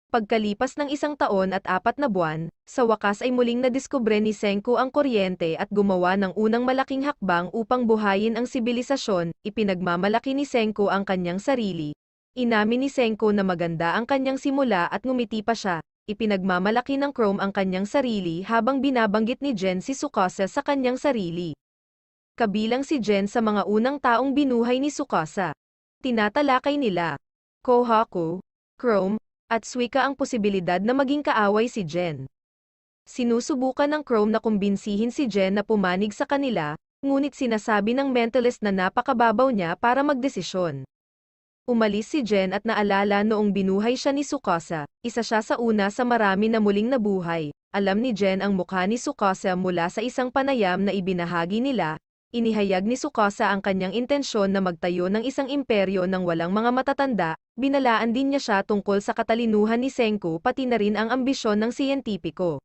Pagkalipas ng 1 taon at 4 na buwan, sa wakas ay muling nadiskubre ni Senko ang kuryente at gumawa ng unang malaking hakbang upang buhayin ang sibilisasyon. Ipinagmamalaki ni Senko ang kanyang sarili. Inamin ni Senko na maganda ang kanyang simula at ngumiti pa siya. Ipinagmamalaki ng Chrome ang kanyang sarili habang binabanggit ni Jen si Tsukasa sa kanyang sarili. Kabilang si Jen sa mga unang taong binuhay ni Tsukasa. Tinatalakay nila Kohaku, Chrome, at Suika ang posibilidad na maging kaaway si Jen. Sinusubukan ng Chrome na kumbinsihin si Jen na pumanig sa kanila, ngunit sinasabi ng mentalist na napakababaw niya para magdesisyon. Umalis si Jen at naalala noong binuhay siya ni Tsukasa, isa siya sa una sa marami na muling nabuhay. Alam ni Jen ang mukha ni Tsukasa mula sa isang panayam na ibinahagi nila. Inihayag ni Tsukasa ang kanyang intensyon na magtayo ng isang imperyo ng walang mga matatanda. Binalaan din niya siya tungkol sa katalinuhan ni Senko pati na rin ang ambisyon ng siyentipiko.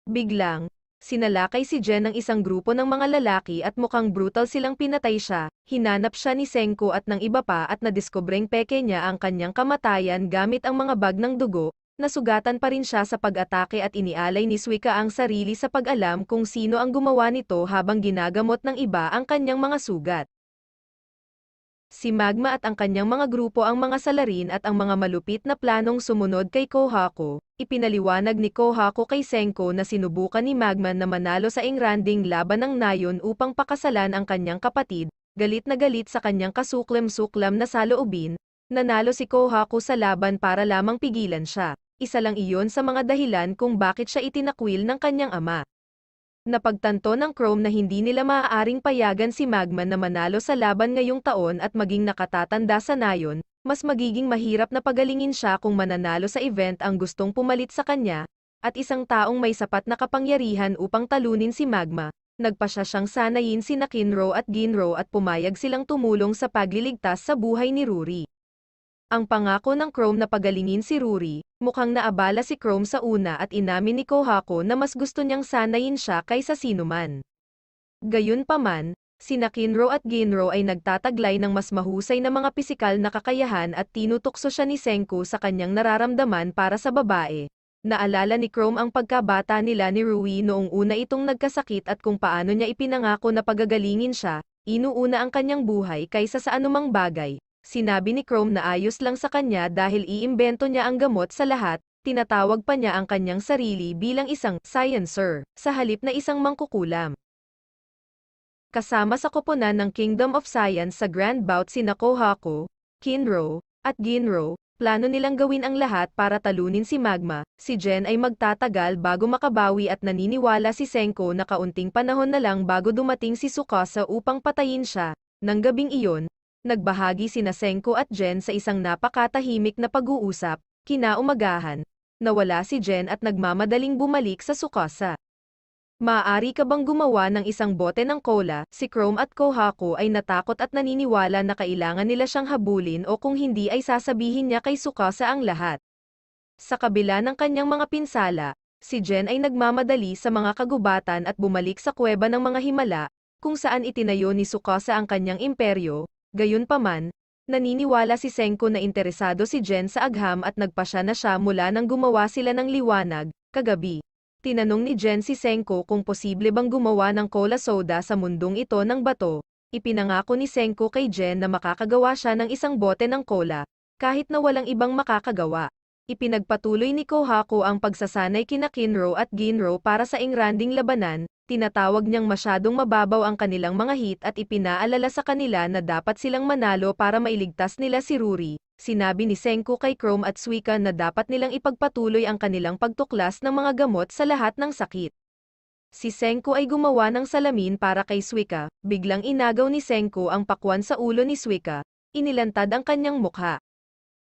Biglang, sinalakay si Jen ng isang grupo ng mga lalaki at mukhang brutal silang pinatay siya. Hinanap siya ni Senko at ng iba pa at nadiskubreng peke niya ang kanyang kamatayan gamit ang mga bag ng dugo. Nasugatan pa rin siya sa pag-atake at inialay ni Suika ang sarili sa pag-alam kung sino ang gumawa nito habang ginagamot ng iba ang kanyang mga sugat. Si Magma at ang kanyang mga grupo ang mga salarin at ang mga malupit na planong sumunod kay Kohaku. Ipinaliwanag ni Kohaku kay Senko na sinubukan ni Magma na manalo sa engranding laban ng Nayon upang pakasalan ang kanyang kapatid. Galit na galit sa kanyang kasuklam-suklam na saloobin, nanalo si Kohaku sa laban para lamang pigilan siya. Isa lang iyon sa mga dahilan kung bakit siya itinakwil ng kanyang ama. Napagtanto ng Chrome na hindi nila maaaring payagan si Magma na manalo sa laban ngayong taon at maging nakatatanda sa Nayon. Mas magiging mahirap na pagalingin siya kung mananalo sa event ang gustong pumalit sa kanya, at isang taong may sapat na kapangyarihan upang talunin si Magma. Nagpasya siyang sanayin sina Kinro at Ginro at pumayag silang tumulong sa pagliligtas sa buhay ni Ruri. Ang pangako ng Chrome na pagalingin si Ruri, mukhang naabala si Chrome sa una at inamin ni Kohaku na mas gusto niyang sanayin siya kaysa sinuman. Gayunpaman, sina Kinro at Ginro ay nagtataglay ng mas mahusay na mga pisikal na kakayahan at tinutukso siya ni Senko sa kanyang nararamdaman para sa babae. Naalala ni Chrome ang pagkabata nila ni Rui noong una itong nagkasakit at kung paano niya ipinangako na pagagalingin siya, inuuna ang kanyang buhay kaysa sa anumang bagay. Sinabi ni Chrome na ayos lang sa kanya dahil iimbento niya ang gamot sa lahat. Tinatawag pa niya ang kanyang sarili bilang isang sciencer, sa halip na isang mangkukulam. Kasama sa koponan ng Kingdom of Science sa Grand Bout sina Kohaku, Kinro, at Ginro, plano nilang gawin ang lahat para talunin si Magma. Si Jen ay magtatagal bago makabawi at naniniwala si Senko na kaunting panahon na lang bago dumating si Tsukasa upang patayin siya. Nang gabing iyon, nagbahagi sina Senko at Jen sa isang napakatahimik na pag-uusap. Kinaumagahan, nawala si Jen at nagmamadaling bumalik sa Tsukasa. Maaari ka bang gumawa ng isang bote ng cola? Si Chrome at Kohaku ay natakot at naniniwala na kailangan nila siyang habulin o kung hindi ay sasabihin niya kay Tsukasa ang lahat. Sa kabila ng kanyang mga pinsala, si Jen ay nagmamadali sa mga kagubatan at bumalik sa kuweba ng mga himala, kung saan itinayo ni Tsukasa ang kanyang imperyo. Gayunpaman, naniniwala si Senko na interesado si Jen sa agham at nagpasya na siya mula nang gumawa sila ng liwanag. Kagabi, tinanong ni Jen si Senko kung posible bang gumawa ng cola soda sa mundong ito ng bato. Ipinangako ni Senko kay Jen na makakagawa siya ng isang bote ng cola, kahit na walang ibang makakagawa. Ipinagpatuloy ni Kohaku ang pagsasanay kina Kinro at Ginro para sa engranding labanan. Tinatawag niyang masyadong mababaw ang kanilang mga hit at ipinaalala sa kanila na dapat silang manalo para mailigtas nila si Ruri. Sinabi ni Senko kay Chrome at Suika na dapat nilang ipagpatuloy ang kanilang pagtuklas ng mga gamot sa lahat ng sakit. Si Senko ay gumawa ng salamin para kay Suika. Biglang inagaw ni Senko ang pakwan sa ulo ni Suika. Inilantad ang kanyang mukha.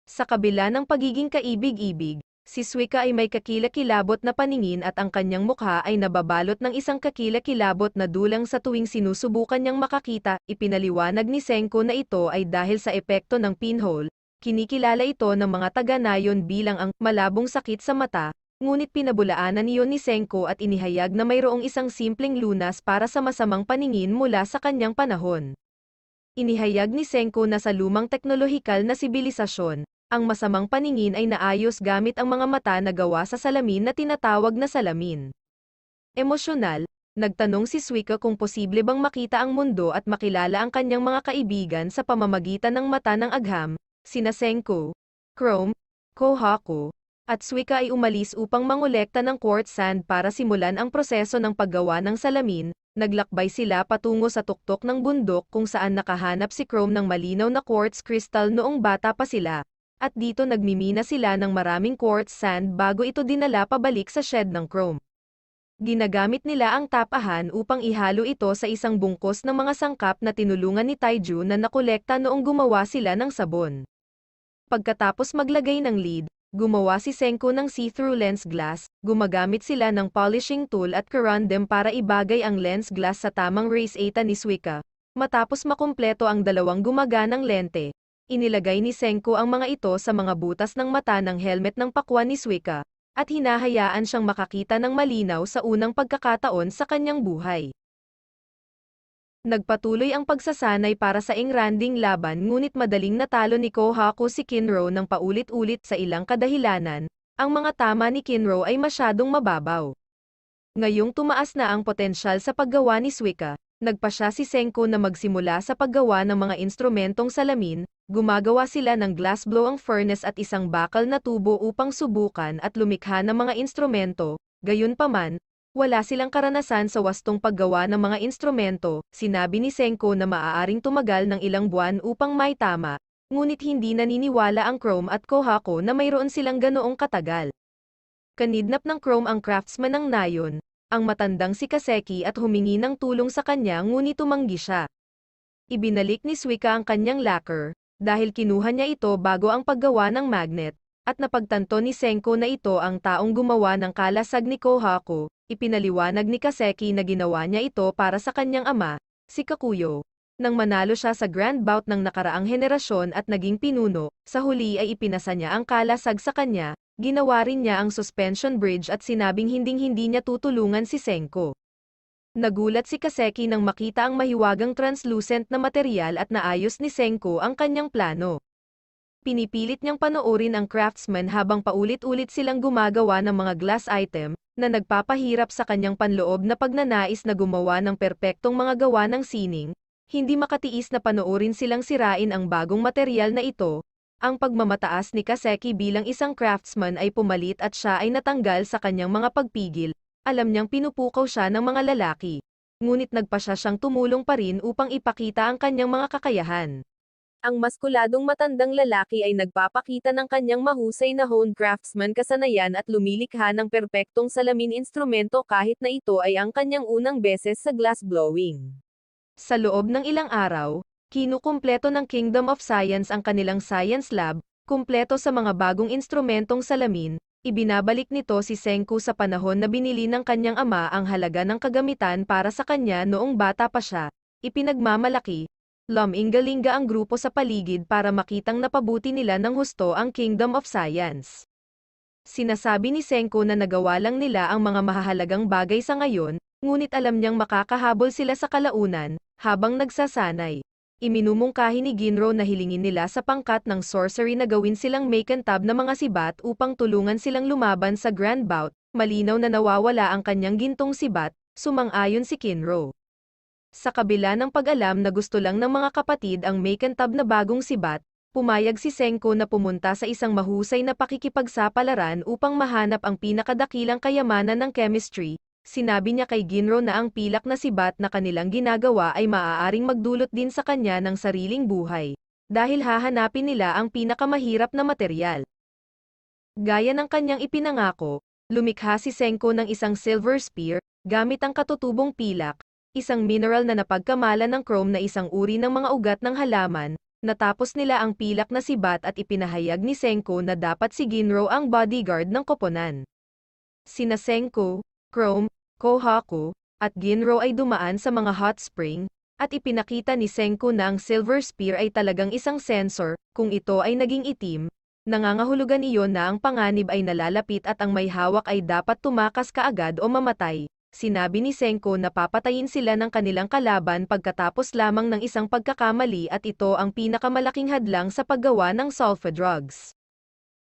Sa kabila ng pagiging kaibig-ibig, si Suika ay may kakilakilabot na paningin at ang kanyang mukha ay nababalot ng isang kakilakilabot na dulang sa tuwing sinusubukan niyang makakita. Ipinaliwanag ni Senko na ito ay dahil sa epekto ng pinhole. Kinikilala ito ng mga taga-Nayon bilang ang malabong sakit sa mata, ngunit pinabulaanan niyon ni Senko at inihayag na mayroong isang simpleng lunas para sa masamang paningin mula sa kanyang panahon. Inihayag ni Senko na sa lumang teknolohikal na sibilisasyon, Ang masamang paningin ay naayos gamit ang mga mata na gawa sa salamin na tinatawag na salamin. Emosyonal, nagtanong si Suika kung posible bang makita ang mundo at makilala ang kanyang mga kaibigan sa pamamagitan ng mata ng agham. Sina Senko, Chrome, Kohaku, at Suika ay umalis upang mangolekta ng quartz sand para simulan ang proseso ng paggawa ng salamin. Naglakbay sila patungo sa tuktok ng bundok kung saan nakahanap si Chrome ng malinaw na quartz crystal noong bata pa sila. At dito nagmimina sila ng maraming quartz sand bago ito dinala pabalik sa shed ng Chrome. Ginagamit nila ang tapahan upang ihalo ito sa isang bungkos ng mga sangkap na tinulungan ni Taiju na nakolekta noong gumawa sila ng sabon. Pagkatapos maglagay ng lid, gumawa si Senko ng see-through lens glass, gumagamit sila ng polishing tool at corundum para ibagay ang lens glass sa tamang race eta ni Suika. Matapos makumpleto ang dalawang gumaganang lente, inilagay ni Senko ang mga ito sa mga butas ng mata ng helmet ng pakwan ni Suika, at hinahayaan siyang makakita ng malinaw sa unang pagkakataon sa kanyang buhay. Nagpatuloy ang pagsasanay para sa engranding laban ngunit madaling natalo ni Kohaku si Kinro ng paulit-ulit sa ilang kadahilanan. Ang mga tama ni Kinro ay masyadong mababaw. Ngayong tumaas na ang potensyal sa paggawa ni Suika, nagpasya si Senko na magsimula sa paggawa ng mga instrumentong salamin. Gumagawa sila ng glassblowing furnace at isang bakal na tubo upang subukan at lumikha ng mga instrumento. Gayunpaman, wala silang karanasan sa wastong paggawa ng mga instrumento. Sinabi ni Senko na maaaring tumagal ng ilang buwan upang maitama, ngunit hindi naniniwala ang Chrome at Kohaku na mayroon silang ganoong katagal. Kanidnap ng Chrome ang craftsman ng nayon, ang matandang si Kaseki, at humingi ng tulong sa kanya ngunit tumanggi siya. Ibinalik ni Suika ang kanyang lacquer, dahil kinuha niya ito bago ang paggawa ng magnet, at napagtanto ni Senko na ito ang taong gumawa ng kalasag ni Kohaku. Ipinaliwanag ni Kaseki na ginawa niya ito para sa kanyang ama, si Kakuyo. Nang manalo siya sa Grand Bout ng nakaraang henerasyon at naging pinuno, sa huli ay ipinasa niya ang kalasag sa kanya. Ginawa rin niya ang suspension bridge at sinabing hinding-hindi niya tutulungan si Senko. Nagulat si Kaseki nang makita ang mahiwagang translucent na material at naayos ni Senko ang kanyang plano. Pinipilit niyang panoorin ang craftsman habang paulit-ulit silang gumagawa ng mga glass item, na nagpapahirap sa kanyang panloob na pagnanais na gumawa ng perpektong mga gawa ng sining. Hindi makatiis na panoorin silang sirain ang bagong material na ito. Ang pagmamataas ni Kaseki bilang isang craftsman ay pumalit at siya ay natanggal sa kanyang mga pagpigil. Alam niyang pinupukaw siya ng mga lalaki. Ngunit nagpasya siyang tumulong pa rin upang ipakita ang kanyang mga kakayahan. Ang maskuladong matandang lalaki ay nagpapakita ng kanyang mahusay na honed craftsman kasanayan at lumilikha ng perpektong salamin instrumento kahit na ito ay ang kanyang unang beses sa glassblowing. Sa loob ng ilang araw, kinukumpleto ng Kingdom of Science ang kanilang science lab, kumpleto sa mga bagong instrumentong salamin. Ibinabalik nito si Senko sa panahon na binili ng kanyang ama ang halaga ng kagamitan para sa kanya noong bata pa siya. Ipinagmamalaki, lumingalinga ang grupo sa paligid para makitang napabuti nila ng husto ang Kingdom of Science. Sinasabi ni Senko na nagawa lang nila ang mga mahahalagang bagay sa ngayon, ngunit alam niyang makakahabol sila sa kalaunan, habang nagsasanay. Iminumungkahi ni Ginro na hilingin nila sa pangkat ng sorcery na gawin silang makantab na mga sibat upang tulungan silang lumaban sa Grand Bout. Malinaw na nawawala ang kanyang gintong sibat, sumang-ayon si Kinro. Sa kabila ng pag-alam na gusto lang ng mga kapatid ang makantab na bagong sibat, pumayag si Senko na pumunta sa isang mahusay na pakikipagsapalaran upang mahanap ang pinakadakilang kayamanan ng chemistry. Sinabi niya kay Ginro na ang pilak na sibat na kanilang ginagawa ay maaaring magdulot din sa kanya ng sariling buhay, dahil hahanapin nila ang pinakamahirap na material. Gaya ng kanyang ipinangako, lumikha si Senko ng isang silver spear, gamit ang katutubong pilak, isang mineral na napagkamalan ng Chrome na isang uri ng mga ugat ng halaman. Natapos nila ang pilak na sibat at ipinahayag ni Senko na dapat si Ginro ang bodyguard ng koponan. Sina Senko, Chrome, Kohaku, at Ginro ay dumaan sa mga hot spring, at ipinakita ni Senko na ang silver spear ay talagang isang sensor. Kung ito ay naging itim, nangangahulugan iyon na ang panganib ay nalalapit at ang may hawak ay dapat tumakas kaagad o mamatay. Sinabi ni Senko na papatayin sila ng kanilang kalaban pagkatapos lamang ng isang pagkakamali at ito ang pinakamalaking hadlang sa paggawa ng sulfa drugs.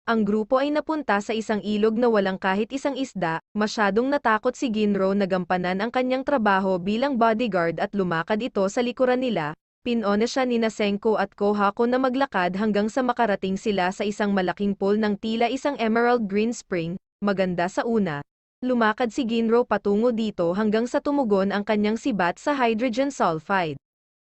Ang grupo ay napunta sa isang ilog na walang kahit isang isda, masyadong natakot si Ginro na gampanan ang kanyang trabaho bilang bodyguard at lumakad ito sa likuran nila. Pinona siya ni Senko at Kohako na maglakad hanggang sa makarating sila sa isang malaking pool ng tila isang emerald green spring, maganda sa una. Lumakad si Ginro patungo dito hanggang sa tumugon ang kanyang sibat sa hydrogen sulfide.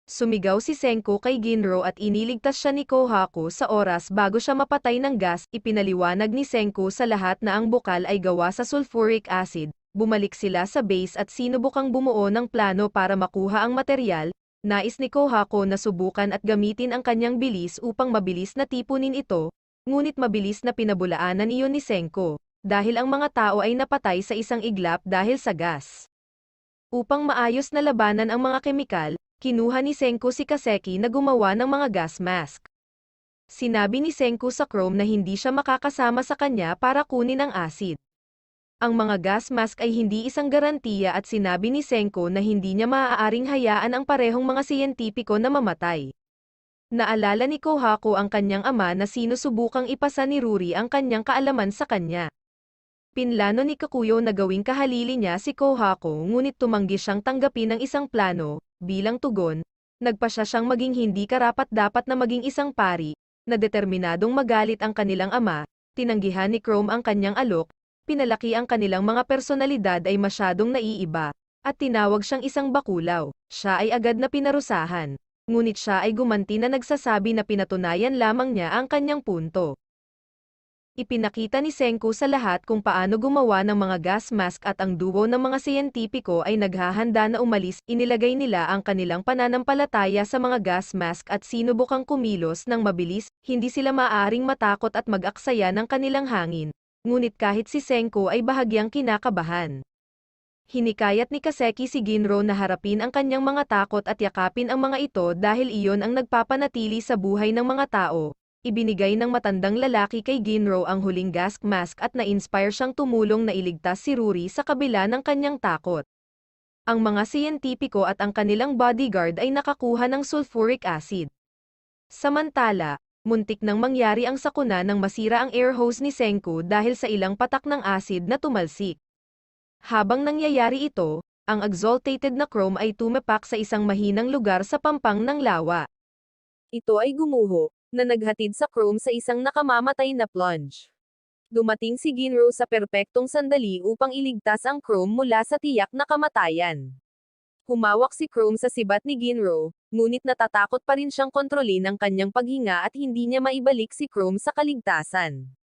Sumigaw si Senko kay Ginro at iniligtas siya ni Kohako sa oras bago siya mapatay ng gas. Ipinaliwanag ni Senko sa lahat na ang bukal ay gawa sa sulfuric acid. Bumalik sila sa base at sinubukang bumuo ng plano para makuha ang material. Nais ni Kohako na subukan at gamitin ang kanyang bilis upang mabilis na tipunin ito, ngunit mabilis na pinabulaanan iyon ni Senko, dahil ang mga tao ay napatay sa isang iglap dahil sa gas. Upang maayos na labanan ang mga kemikal, kinuha ni Senko si Kaseki na gumawa ng mga gas mask. Sinabi ni Senko sa Chrome na hindi siya makakasama sa kanya para kunin ang acid. Ang mga gas mask ay hindi isang garantiya at sinabi ni Senko na hindi niya maaaring hayaan ang parehong mga siyentipiko na mamatay. Naalala ni Kohako ang kanyang ama na sinusubukang ipasa ni Ruri ang kanyang kaalaman sa kanya. Pinlano ni Kakuyo na gawing kahalili niya si Kohako ngunit tumanggi siyang tanggapin ang isang plano. Bilang tugon, nagpasya siyang maging hindi karapat-dapat na maging isang pari, na determinadong magalit ang kanilang ama. Tinanggihan ni Chrome ang kanyang alok, pinalaki ang kanilang mga personalidad ay masyadong naiiba, at tinawag siyang isang bakulaw. Siya ay agad na pinarusahan, ngunit siya ay gumanti na nagsasabi na pinatunayan lamang niya ang kanyang punto. Ipinakita ni Senko sa lahat kung paano gumawa ng mga gas mask at ang duo ng mga siyentipiko ay naghahanda na umalis. Inilagay nila ang kanilang pananampalataya sa mga gas mask at sinubukang kumilos ng mabilis. Hindi sila maaaring matakot at mag-aksaya ng kanilang hangin. Ngunit kahit si Senko ay bahagyang kinakabahan. Hinikayat ni Kaseki si Ginro na harapin ang kanyang mga takot at yakapin ang mga ito dahil iyon ang nagpapanatili sa buhay ng mga tao. Ibinigay ng matandang lalaki kay Ginro ang huling gas mask at na-inspire siyang tumulong na iligtas si Ruri sa kabila ng kanyang takot. Ang mga siyentipiko at ang kanilang bodyguard ay nakakuha ng sulfuric acid. Samantala, muntik nang mangyari ang sakuna nang masira ang air hose ni Senko dahil sa ilang patak ng acid na tumalsik. Habang nangyayari ito, ang exaltated na Chrome ay tumapak sa isang mahinang lugar sa pampang ng lawa. Ito ay gumuho, na naghatid sa Chrome sa isang nakamamatay na plunge. Dumating si Ginro sa perpektong sandali upang iligtas ang Chrome mula sa tiyak na kamatayan. Humawak si Chrome sa sibat ni Ginro, ngunit natatakot pa rin siyang kontrolin ang kanyang paghinga at hindi niya maibalik si Chrome sa kaligtasan.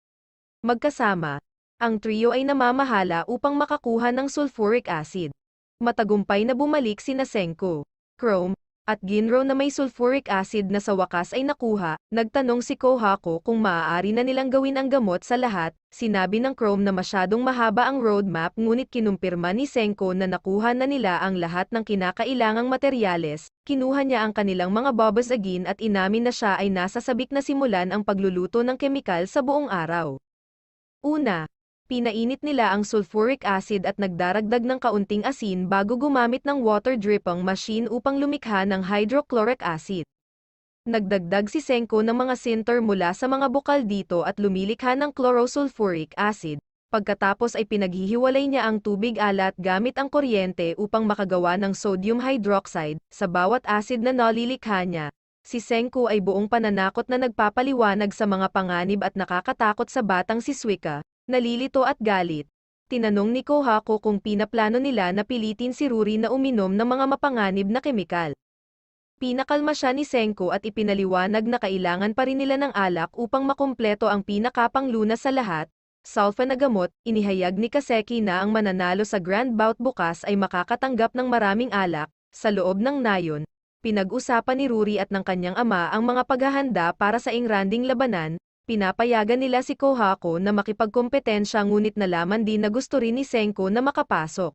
Magkasama, ang trio ay namamahala upang makakuha ng sulfuric acid. Matagumpay na bumalik sina Senko, Chrome, at Ginro na may sulfuric acid na sa wakas ay nakuha. Nagtanong si Kohako kung maaari na nilang gawin ang gamot sa lahat. Sinabi ng Chrome na masyadong mahaba ang roadmap ngunit kinumpirma ni Senko na nakuha na nila ang lahat ng kinakailangang materyales. Kinuha niya ang kanilang mga bobas agin at inamin na siya ay nasa sabik na simulan ang pagluluto ng kemikal sa buong araw. Una, pinainit nila ang sulfuric acid at nagdaragdag ng kaunting asin bago gumamit ng water dripping machine upang lumikha ng hydrochloric acid. Nagdagdag si Senko ng mga sinter mula sa mga bukal dito at lumilikha ng chlorosulfuric acid. Pagkatapos ay pinaghihiwalay niya ang tubig alat gamit ang kuryente upang makagawa ng sodium hydroxide. Sa bawat acid na nalilikha niya, si Senko ay buong pananakot na nagpapaliwanag sa mga panganib at nakakatakot sa batang si Suika. Nalilito at galit. Tinanong ni Kohako kung pinaplano nila na pilitin si Ruri na uminom ng mga mapanganib na kemikal. Pinakalma siya ni Senko at ipinaliwanag na kailangan pa rin nila ng alak upang makumpleto ang pinakapanglunas sa lahat. Sulfa na gamot. Inihayag ni Kaseki na ang mananalo sa Grand Bout bukas ay makakatanggap ng maraming alak. Sa loob ng nayon, pinag-usapan ni Ruri at ng kanyang ama ang mga paghahanda para sa ingranding labanan. Pinapayagan nila si Kohako na makipagkompetensya ngunit nalaman din na gusto rin ni Senko na makapasok.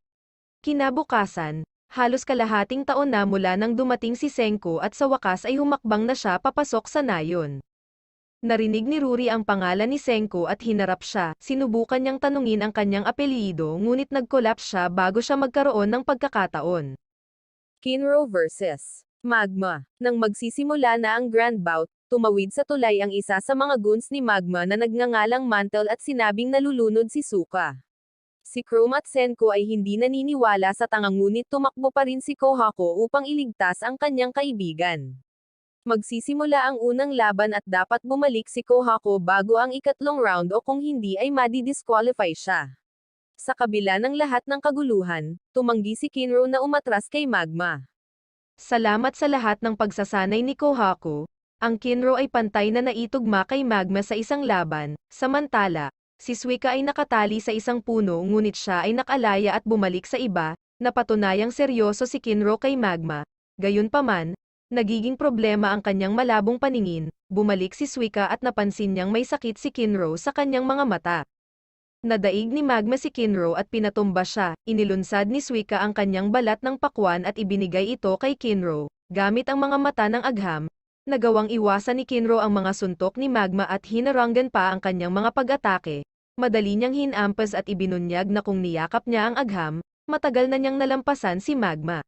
Kinabukasan, halos kalahating taon na mula nang dumating si Senko at sa wakas ay humakbang na siya papasok sa nayon. Narinig ni Ruri ang pangalan ni Senko at hinarap siya. Sinubukan niyang tanungin ang kanyang apelyido ngunit nag-collapse siya bago siya magkaroon ng pagkakataon. Kinro vs. Magma. Nang magsisimula na ang Grand Bout, tumawid sa tulay ang isa sa mga goons ni Magma na nagngangalang Mantle at sinabing nalulunod si Suka. Si Chrome at Senko ay hindi naniniwala sa tanga ngunit tumakbo pa rin si Kohako upang iligtas ang kanyang kaibigan. Magsisimula ang unang laban at dapat bumalik si Kohako bago ang ikatlong round o kung hindi ay madi-disqualify siya. Sa kabila ng lahat ng kaguluhan, tumanggi si Kinro na umatras kay Magma. Salamat sa lahat ng pagsasanay ni Kohako. Ang Kinro ay pantay na naitugma kay Magma sa isang laban, samantala, si Suika ay nakatali sa isang puno ngunit siya ay nakalaya at bumalik sa iba, napatunayang seryoso si Kinro kay Magma. Gayunpaman, nagiging problema ang kanyang malabong paningin, bumalik si Suika at napansin niyang may sakit si Kinro sa kanyang mga mata. Nadaig ni Magma si Kinro at pinatumba siya, inilunsad ni Suika ang kanyang balat ng pakwan at ibinigay ito kay Kinro, gamit ang mga mata ng agham, nagawang iwasan ni Kinro ang mga suntok ni Magma at hinarangan pa ang kanyang mga pag-atake, madali niyang hinampas at ibinunyag na kung niyakap niya ang agham, matagal na niyang nalampasan si Magma.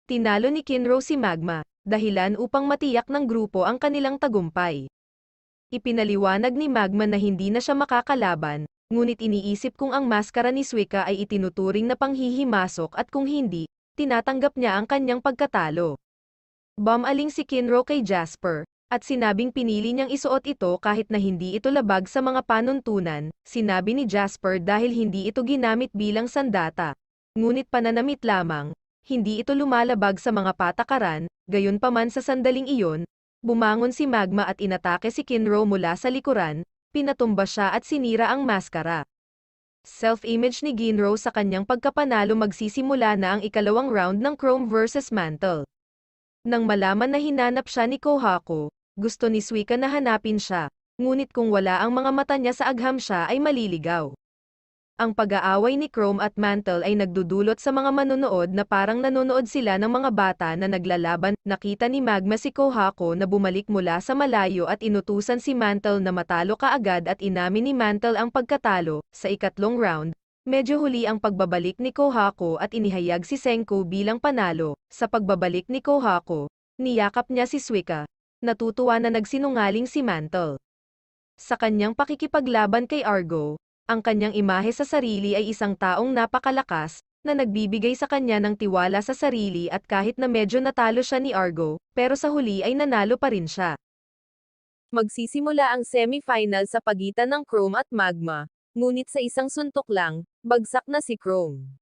Tinalo ni Kinro si Magma, dahilan upang matiyak ng grupo ang kanilang tagumpay. Ipinaliwanag ni Magma na hindi na siya makakalaban, ngunit iniisip kung ang maskara ni Suika ay itinuturing na panghihimasok at kung hindi, tinatanggap niya ang kanyang pagkatalo. Bumaling si Kinro kay Jasper, at sinabing pinili niyang isuot ito kahit na hindi ito labag sa mga panuntunan, sinabi ni Jasper dahil hindi ito ginamit bilang sandata. Ngunit pananamit lamang, hindi ito lumalabag sa mga patakaran, gayunpaman sa sandaling iyon, bumangon si Magma at inatake si Kinro mula sa likuran, pinatumba siya at sinira ang maskara. Self-image ni Ginro sa kanyang pagkapanalo magsisimula na ang ikalawang round ng Chrome vs Mantle. Nang malaman na hinanap siya ni Kohako, gusto ni Suika na hanapin siya, ngunit kung wala ang mga mata niya sa agham siya ay maliligaw. Ang pag-aaway ni Chrome at Mantle ay nagdudulot sa mga manonood na parang nanonood sila ng mga bata na naglalaban. Nakita ni Magma si Kohako na bumalik mula sa malayo at inutusan si Mantle na matalo kaagad at inamin ni Mantle ang pagkatalo. Sa ikatlong round, medyo huli ang pagbabalik ni Kohako at inihayag si Senko bilang panalo. Sa pagbabalik ni Kohako, niyakap niya si Suika. Natutuwa na nagsinungaling si Mantle. Sa kanyang pakikipaglaban kay Argo, ang kanyang imahe sa sarili ay isang taong napakalakas, na nagbibigay sa kanya ng tiwala sa sarili at kahit na medyo natalo siya ni Argo, pero sa huli ay nanalo pa rin siya. Magsisimula ang semi-final sa pagitan ng Chrome at Magma, ngunit sa isang suntok lang, bagsak na si Chrome.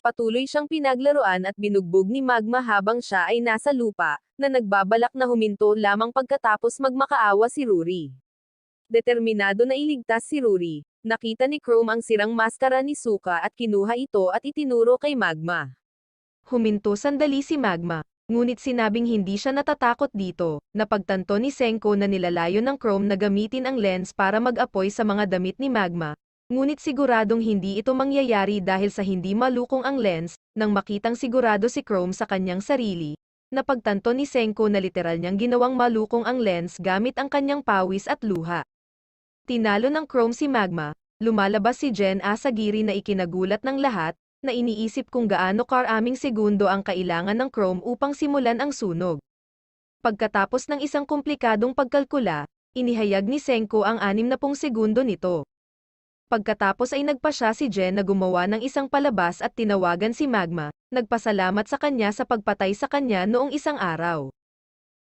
Patuloy siyang pinaglaruan at binugbog ni Magma habang siya ay nasa lupa, na nagbabalak na huminto lamang pagkatapos magmakaawa si Ruri. Determinado na iligtas si Ruri, nakita ni Chrome ang sirang maskara ni Suka at kinuha ito at itinuro kay Magma. Huminto sandali si Magma, ngunit sinabing hindi siya natatakot dito. Napagtanto ni Senko na nilalayo ng Chrome na gamitin ang lens para mag-apoy sa mga damit ni Magma, ngunit siguradong hindi ito mangyayari dahil sa hindi malukong ang lens. Nang makitang sigurado si Chrome sa kanyang sarili, napagtanto ni Senko na literal niyang ginawang malukong ang lens gamit ang kanyang pawis at luha. Tinalo ng Chrome si Magma, lumalabas si Jen Asagiri na ikinagulat ng lahat, na iniisip kung gaano karaming segundo ang kailangan ng Chrome upang simulan ang sunog. Pagkatapos ng isang komplikadong pagkalkula, inihayag ni Senko ang 60 segundo nito. Pagkatapos ay nagpasya si Jen na gumawa ng isang palabas at tinawagan si Magma, nagpasalamat sa kanya sa pagpatay sa kanya noong isang araw.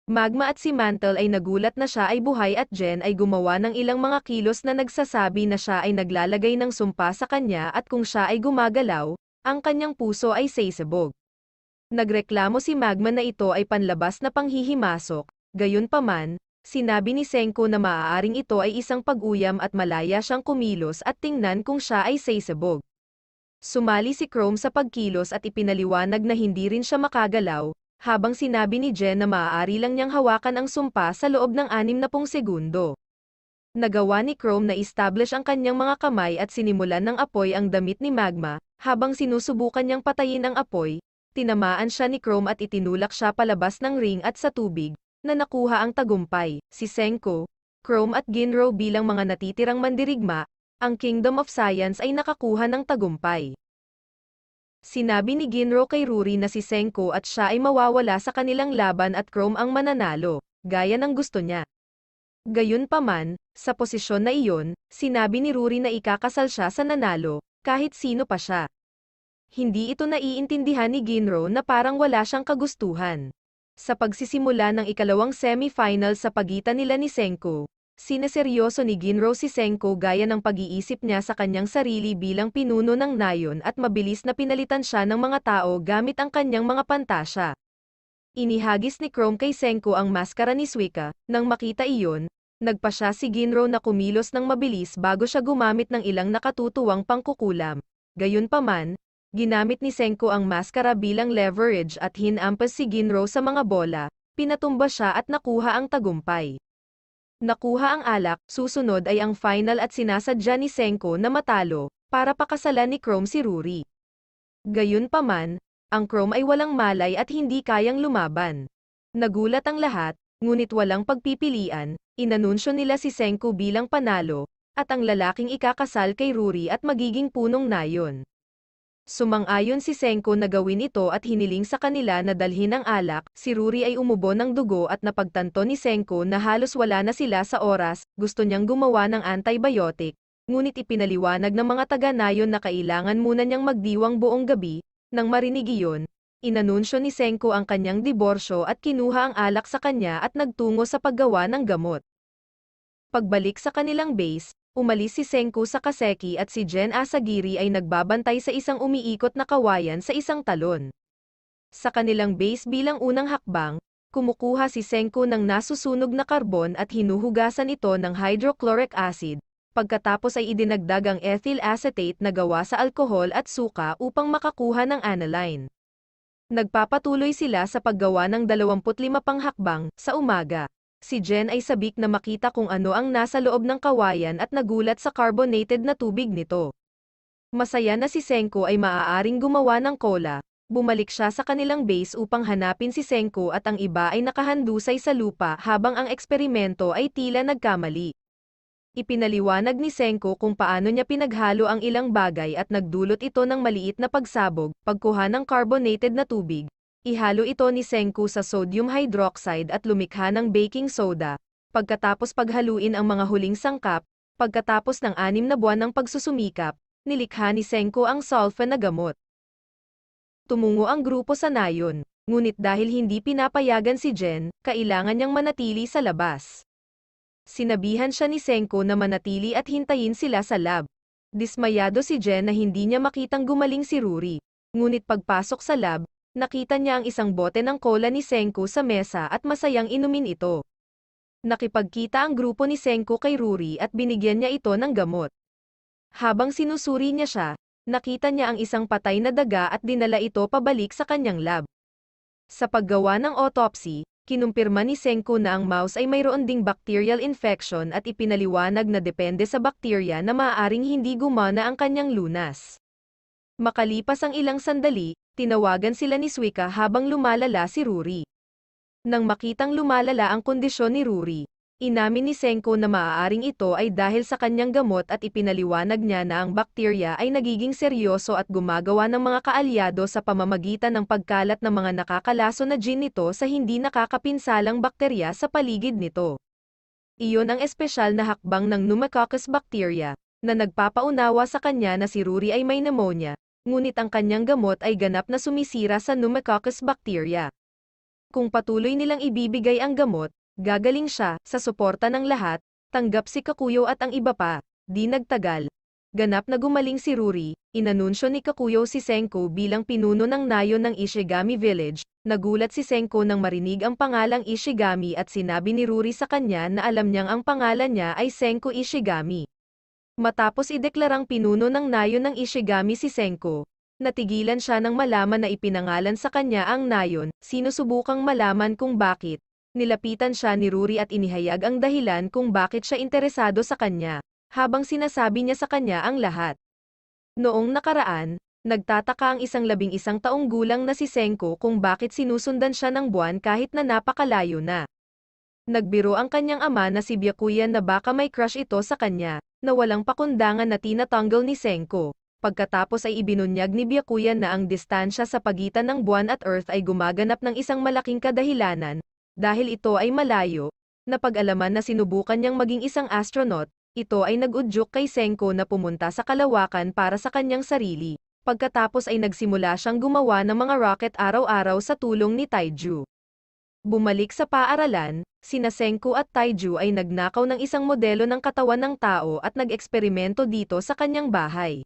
Magma at si Mantle ay nagulat na siya ay buhay at Jen ay gumawa ng ilang mga kilos na nagsasabi na siya ay naglalagay ng sumpa sa kanya at kung siya ay gumagalaw, ang kanyang puso ay sasabog. Nagreklamo si Magma na ito ay panlabas na panghihimasok, gayunpaman, sinabi ni Senko na maaaring ito ay isang pag-uyam at malaya siyang kumilos at tingnan kung siya ay sasabog. Sumali si Chrome sa pagkilos at ipinaliwanag na hindi rin siya makagalaw, habang sinabi ni Jen na maaari lang niyang hawakan ang sumpa sa loob ng 60 segundo. Nagawa ni Chrome na establish ang kanyang mga kamay at sinimulan ng apoy ang damit ni Magma, habang sinusubukan niyang patayin ang apoy, tinamaan siya ni Chrome at itinulak siya palabas ng ring at sa tubig, na nakuha ang tagumpay. Si Senko, Chrome at Ginro bilang mga natitirang mandirigma, ang Kingdom of Science ay nakakuha ng tagumpay. Sinabi ni Ginro kay Ruri na si Senko at siya ay mawawala sa kanilang laban at Chrome ang mananalo, gaya ng gusto niya. Gayunpaman, sa posisyon na iyon, sinabi ni Ruri na ikakasal siya sa nanalo, kahit sino pa siya. Hindi ito naiintindihan ni Ginro na parang wala siyang kagustuhan. Sa pagsisimula ng ikalawang semi-final sa pagitan nila ni Senko, sineseryoso ni Ginro si Senko gaya ng pag-iisip niya sa kanyang sarili bilang pinuno ng nayon at mabilis na pinalitan siya ng mga tao gamit ang kanyang mga pantasya. Inihagis ni Chrome kay Senko ang maskara ni Suika, nang makita iyon, nagpa siya si Ginro na kumilos ng mabilis bago siya gumamit ng ilang nakatutuwang pangkukulam. Gayunpaman, ginamit ni Senko ang maskara bilang leverage at hinampas si Ginro sa mga bola, pinatumba siya at nakuha ang tagumpay. Nakuha ang alak, susunod ay ang final at sinasadya ni Senko na matalo, para pakasalan ni Chrome si Ruri. Gayunpaman, ang Chrome ay walang malay at hindi kayang lumaban. Nagulat ang lahat, ngunit walang pagpipilian, inanunsyo nila si Senko bilang panalo, at ang lalaking ikakasal kay Ruri at magiging punong nayon. Sumang-ayon si Senko na gawin ito at hiniling sa kanila na dalhin ang alak, si Ruri ay umubo ng dugo at napagtanto ni Senko na halos wala na sila sa oras, gusto niyang gumawa ng antibiotic, ngunit ipinaliwanag ng mga taga-nayon na kailangan muna niyang magdiwang buong gabi. Nang marinig iyon, inanunsyo ni Senko ang kanyang diborsyo at kinuha ang alak sa kanya at nagtungo sa paggawa ng gamot. Pagbalik sa kanilang base, umalis si Senko sa Kaseki at si Gen Asagiri ay nagbabantay sa isang umiikot na kawayan sa isang talon. Sa kanilang base bilang unang hakbang, kumukuha si Senko ng nasusunog na karbon at hinuhugasan ito ng hydrochloric acid, pagkatapos ay idinagdag ang ethyl acetate na gawa sa alkohol at suka upang makakuha ng aniline. Nagpapatuloy sila sa paggawa ng 25 pang hakbang. Sa umaga, si Jen ay sabik na makita kung ano ang nasa loob ng kawayan at nagulat sa carbonated na tubig nito. Masaya na si Senko ay maaaring gumawa ng cola. Bumalik siya sa kanilang base upang hanapin si Senko at ang iba ay nakahandusay sa lupa habang ang eksperimento ay tila nagkamali. Ipinaliwanag ni Senko kung paano niya pinaghalo ang ilang bagay at nagdulot ito ng maliit na pagsabog, pagkuha ng carbonated na tubig. Ihalo ito ni Senko sa sodium hydroxide at lumikha ng baking soda. Pagkatapos paghaluin ang mga huling sangkap, pagkatapos ng 6 na buwan ng pagsusumikap, nilikha ni Senko ang sulfa na gamot. Tumungo ang grupo sa nayon, ngunit dahil hindi pinapayagan si Jen, kailangan niyang manatili sa labas. Sinabihan siya ni Senko na manatili at hintayin sila sa lab. Dismayado si Jen na hindi niya makitang gumaling si Ruri. Ngunit pagpasok sa lab, nakita niya ang isang bote ng cola ni Senko sa mesa at masayang inumin ito. Nakipagkita ang grupo ni Senko kay Ruri at binigyan niya ito ng gamot. Habang sinusuri niya siya, nakita niya ang isang patay na daga at dinala ito pabalik sa kanyang lab. Sa paggawa ng autopsy, kinumpirma ni Senko na ang mouse ay mayroon ding bacterial infection at ipinaliwanag na depende sa bakterya na maaaring hindi gumana ang kanyang lunas. Makalipas ang ilang sandali, tinawagan sila ni Suika habang lumalala si Ruri. Nang makitang lumalala ang kondisyon ni Ruri, inamin ni Senko na maaaring ito ay dahil sa kanyang gamot at ipinaliwanag niya na ang bakterya ay nagiging seryoso at gumagawa ng mga kaalyado sa pamamagitan ng pagkalat ng mga nakakalaso na gene nito sa hindi nakakapinsalang bakterya sa paligid nito. Iyon ang espesyal na hakbang ng Pneumococcus bacteria, na nagpapaunawa sa kanya na si Ruri ay may pneumonia, ngunit ang kanyang gamot ay ganap na sumisira sa Pneumococcus bacteria. Kung patuloy nilang ibibigay ang gamot, gagaling siya. Sa suporta ng lahat, tanggap si Kakuyo at ang iba pa. Di nagtagal, ganap na gumaling si Ruri. Inanunsyo ni Kakuyo si Senko bilang pinuno ng nayon ng Ishigami Village. Nagulat si Senko nang marinig ang pangalang Ishigami at sinabi ni Ruri sa kanya na alam niyang ang pangalan niya ay Senko Ishigami. Matapos ideklarang pinuno ng nayon ng Ishigami si Senko, natigilan siya nang malaman na ipinangalan sa kanya ang nayon. Sinusubukang malaman kung bakit. Nilapitan siya ni Ruri at inihayag ang dahilan kung bakit siya interesado sa kanya, habang sinasabi niya sa kanya ang lahat. Noong nakaraan, nagtataka ang isang 11 taong gulang na si Senko kung bakit sinusundan siya ng buwan kahit na napakalayo na. Nagbiro ang kanyang ama na si Byakuya na baka may crush ito sa kanya, na walang pakundangan na tinatanggol ni Senko. Pagkatapos ay ibinunyag ni Byakuya na ang distansya sa pagitan ng buwan at Earth ay gumaganap ng isang malaking kadahilanan, dahil ito ay malayo. Napag-alaman na sinubukan niyang maging isang astronaut, ito ay nag-udyok kay Senko na pumunta sa kalawakan para sa kanyang sarili. Pagkatapos ay nagsimula siyang gumawa ng mga rocket araw-araw sa tulong ni Taiju. Bumalik sa paaralan, sina Senko at Taiju ay nagnakaw ng isang modelo ng katawan ng tao at nag-eksperimento dito sa kanyang bahay.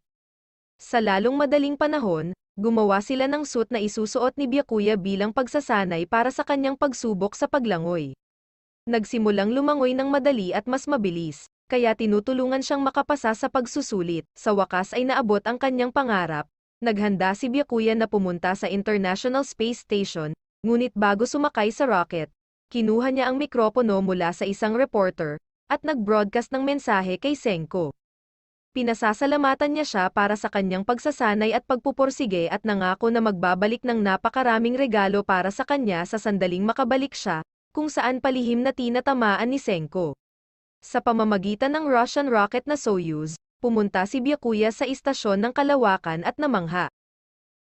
Sa lalong madaling panahon, gumawa sila ng suit na isusuot ni Byakuya bilang pagsasanay para sa kanyang pagsubok sa paglangoy. Nagsimulang lumangoy ng madali at mas mabilis, kaya tinutulungan siyang makapasa sa pagsusulit. Sa wakas ay naabot ang kanyang pangarap. Naghanda si Byakuya na pumunta sa International Space Station, ngunit bago sumakay sa rocket, kinuha niya ang mikropono mula sa isang reporter, at nag-broadcast ng mensahe kay Senko. Pinasasalamatan niya siya para sa kanyang pagsasanay at pagpupursige at nangako na magbabalik ng napakaraming regalo para sa kanya sa sandaling makabalik siya, kung saan palihim na tinatamaan ni Senko. Sa pamamagitan ng Russian rocket na Soyuz, pumunta si Byakuya sa istasyon ng kalawakan at namangha.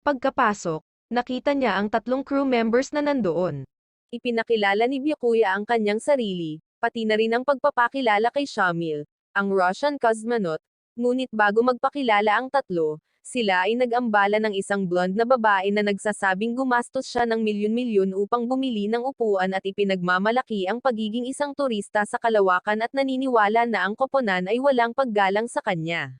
Pagkapasok, nakita niya ang 3 crew members na nandoon. Ipinakilala ni Byakuya ang kanyang sarili, pati na rin ang pagpapakilala kay Shamil, ang Russian cosmonaut. Ngunit bago magpakilala ang 3, sila ay nag-ambala ng isang blonde na babae na nagsasabing gumastos siya ng milyon-milyon upang bumili ng upuan at ipinagmamalaki ang pagiging isang turista sa kalawakan at naniniwala na ang koponan ay walang paggalang sa kanya.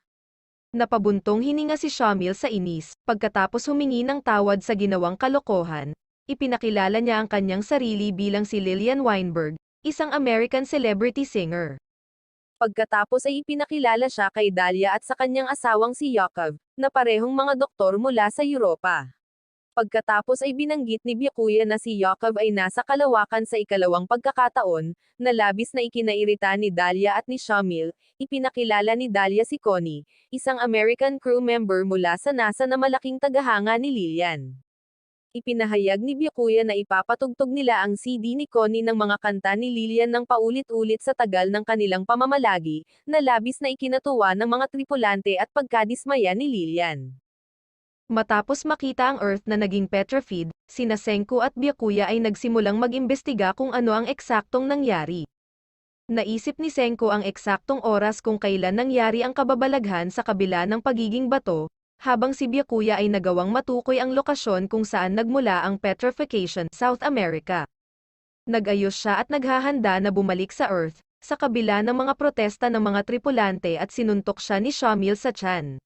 Napabuntong hininga si Shamil sa inis, pagkatapos humingi ng tawad sa ginawang kalokohan, ipinakilala niya ang kanyang sarili bilang si Lillian Weinberg, isang American celebrity singer. Pagkatapos ay ipinakilala siya kay Dalia at sa kanyang asawang si Yakov, na parehong mga doktor mula sa Europa. Pagkatapos ay binanggit ni Byakuya na si Yakov ay nasa kalawakan sa ikalawang pagkakataon, na labis na ikinairita ni Dalia at ni Shamil. Ipinakilala ni Dalia si Connie, isang American crew member mula sa NASA na malaking tagahanga ni Lillian. Ipinahayag ni Byakuya na ipapatugtog nila ang CD ni Connie ng mga kanta ni Lillian ng paulit-ulit sa tagal ng kanilang pamamalagi, na labis na ikinatuwa ng mga tripulante at pagkadismaya ni Lillian. Matapos makita ang Earth na naging petrified, sina Senko at Byakuya ay nagsimulang mag-imbestiga kung ano ang eksaktong nangyari. Naisip ni Senko ang eksaktong oras kung kailan nangyari ang kababalaghan sa kabila ng pagiging bato, habang si Byakuya ay nagawang matukoy ang lokasyon kung saan nagmula ang petrification, South America. Nag-ayos siya at naghahanda na bumalik sa Earth, sa kabila ng mga protesta ng mga tripulante at sinuntok siya ni Shamil sa tiyan.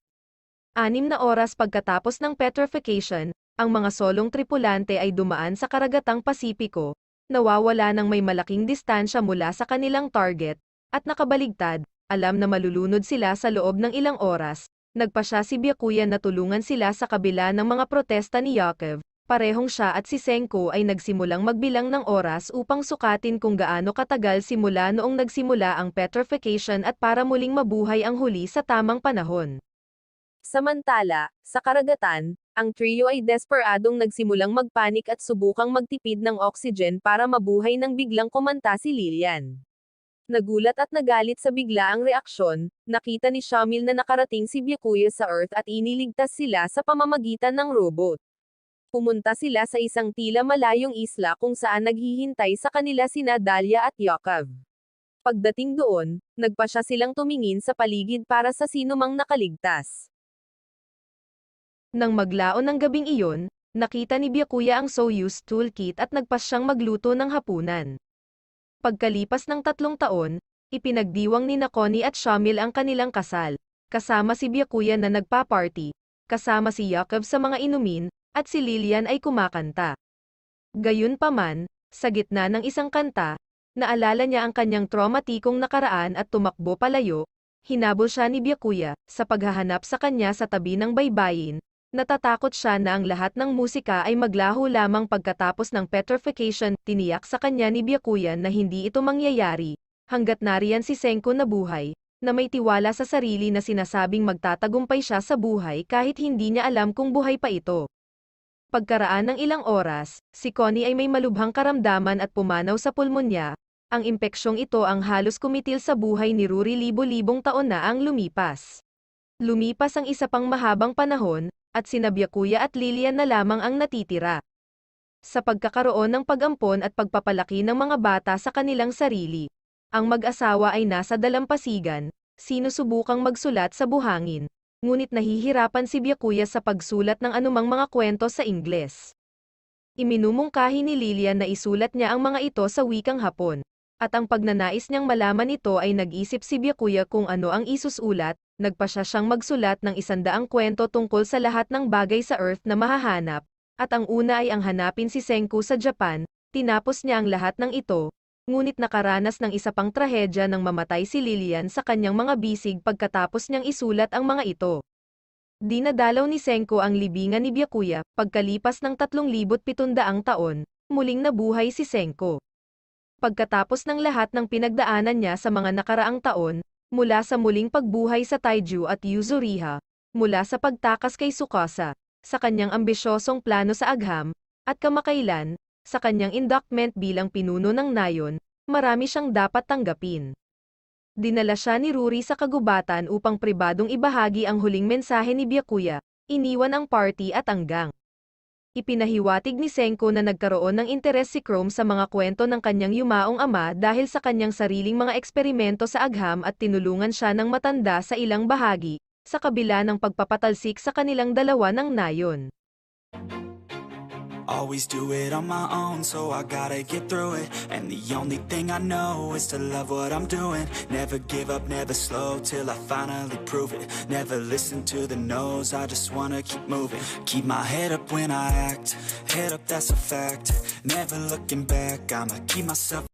6 na oras pagkatapos ng petrification, ang mga solong tripulante ay dumaan sa karagatang Pasipiko, nawawala ng may malaking distansya mula sa kanilang target, at nakabaligtad, alam na malulunod sila sa loob ng ilang oras. Nagpasya si Byakuya na tulungan sila sa kabila ng mga protesta ni Yakov. Parehong siya at si Senko ay nagsimulang magbilang ng oras upang sukatin kung gaano katagal simula noong nagsimula ang petrification at para muling mabuhay ang huli sa tamang panahon. Samantala, sa karagatan, ang trio ay desperadong nagsimulang magpanik at subukang magtipid ng oxygen para mabuhay nang biglang kumanta si Lillian. Nagulat at nagalit sa biglaang reaksyon, nakita ni Shamil na nakarating si Byakuya sa Earth at iniligtas sila sa pamamagitan ng robot. Pumunta sila sa isang tila malayong isla kung saan naghihintay sa kanila sina Dalia at Yakov. Pagdating doon, nagpasya silang tumingin sa paligid para sa sinumang nakaligtas. Nang maglaon ng gabing iyon, nakita ni Byakuya ang Soyuz toolkit at nagpasyang magluto ng hapunan. Pagkalipas ng 3 taon, ipinagdiwang ni Connie at Shamil ang kanilang kasal, kasama si Byakuya na nagpa-party, kasama si Yakov sa mga inumin, at si Lillian ay kumakanta. Gayunpaman, sa gitna ng isang kanta, naalala niya ang kanyang traumatikong nakaraan at tumakbo palayo. Hinabol siya ni Byakuya, sa paghahanap sa kanya sa tabi ng baybayin. Natatakot siya na ang lahat ng musika ay maglaho lamang pagkatapos ng petrification. Tiniyak sa kanya ni Byakuya na hindi ito mangyayari, hanggat nariyan si Senko na buhay, na may tiwala sa sarili na sinasabing magtatagumpay siya sa buhay kahit hindi niya alam kung buhay pa ito. Pagkaraan ng ilang oras, si Connie ay may malubhang karamdaman at pumanaw sa pulmonya. Ang impeksyong ito ang halos kumitil sa buhay ni Rory libo-libong taon na ang lumipas. Lumipas ang isa pang mahabang panahon, at sina Byakuya at Lilian na lamang ang natitira. Sa pagkakaroon ng pag-ampon at pagpapalaki ng mga bata sa kanilang sarili, ang mag-asawa ay nasa dalampasigan, sinusubukang magsulat sa buhangin, ngunit nahihirapan si Byakuya sa pagsulat ng anumang mga kwento sa Ingles. Iminumungkahi ni Lilian na isulat niya ang mga ito sa wikang Hapon, at ang pagnanais niyang malaman ito ay nag-isip si Byakuya kung ano ang isusulat, nagpasya siyang magsulat ng 100 kwento tungkol sa lahat ng bagay sa Earth na mahahanap, at ang una ay ang hanapin si Senku sa Japan. Tinapos niya ang lahat ng ito, ngunit nakaranas ng isa pang trahedya nang mamatay si Lilian sa kanyang mga bisig pagkatapos niyang isulat ang mga ito. Dinadalaw ni Senku ang libingan ni Byakuya, pagkalipas ng 3,700 taon, muling nabuhay si Senku. Pagkatapos ng lahat ng pinagdaanan niya sa mga nakaraang taon, mula sa muling pagbuhay sa Taiju at Yuzuriha, mula sa pagtakas kay Tsukasa, sa kanyang ambisyosong plano sa Agham, at kamakailan, sa kanyang inductment bilang pinuno ng Nayon, marami siyang dapat tanggapin. Dinala siya ni Ruri sa kagubatan upang pribadong ibahagi ang huling mensahe ni Byakuya, iniwan ang party at ang gang. Ipinahiwatig ni Senku na nagkaroon ng interes si Chrome sa mga kwento ng kanyang yumaong ama dahil sa kanyang sariling mga eksperimento sa Agham at tinulungan siya ng matanda sa ilang bahagi, sa kabila ng pagpapatalsik sa kanilang dalawa ng Nayon. Always do it on my own, so I gotta get through it. And the only thing I know is to love what I'm doing. Never give up, never slow, till I finally prove it. Never listen to the no's, I just wanna keep moving. Keep my head up when I act, head up, that's a fact. Never looking back, I'ma keep myself